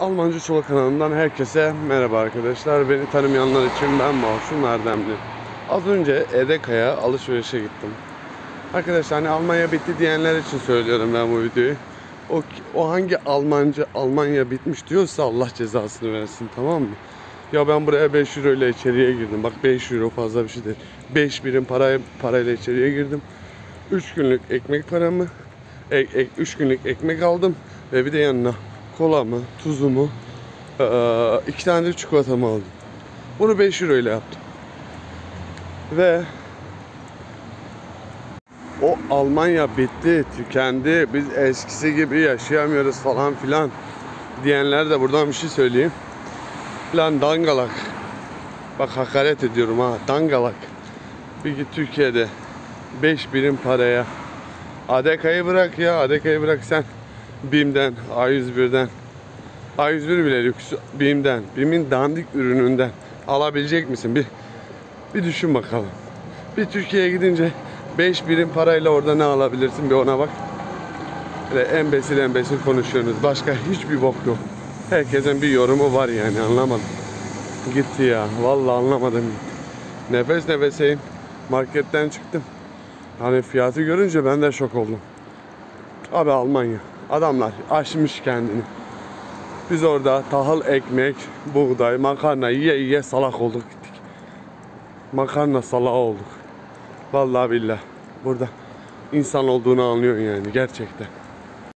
Almanca Çolak kanalından herkese merhaba arkadaşlar. Beni tanımayanlar için ben Mahsun Erdemli. Az önce Edeka'ya alışverişe gittim. Arkadaşlar hani Almanya bitti diyenler için söylüyorum ben bu videoyu. O hangi Almanya bitmiş diyorsa Allah cezasını versin, tamam mı? Ya ben buraya 5 euro ile içeriye girdim. Bak 5 euro fazla bir şey değil. 5 birim parayla içeriye girdim. 3 günlük ekmek paramı 3 günlük ekmek aldım ve bir de yanına kolamı, tuzumu, 2 tane de çikolatamı aldım. Bunu 5 euro ile yaptım. Ve o Almanya bitti, tükendi, biz eskisi gibi yaşayamıyoruz falan filan diyenler de buradan bir şey söyleyeyim. Lan dangalak. Bak hakaret ediyorum ha, dangalak. Bir git Türkiye'de 5 birim paraya. ADK'yı bırak ya, ADK'yı bırak sen. BİM'den, A101'den, A101 bile lüks, BİM'in dandik ürününden alabilecek misin? Bir düşün bakalım. Bir Türkiye'ye gidince 5 birim parayla orada ne alabilirsin, bir ona bak. Böyle embesil konuşuyorsunuz. Başka hiçbir bok yok. Herkesin bir yorumu var yani, anlamadım. Gitti ya. Vallahi anlamadım. Nefes nefeseyim. Marketten çıktım. Hani fiyatı görünce ben de şok oldum. Abi Almanya. Adamlar aşmış kendini. Biz orada tahıl, ekmek, buğday, makarna yiye salak olduk gittik. Makarna salağı olduk. Vallahi billah. Burada insan olduğunu anlıyorsun yani gerçekten.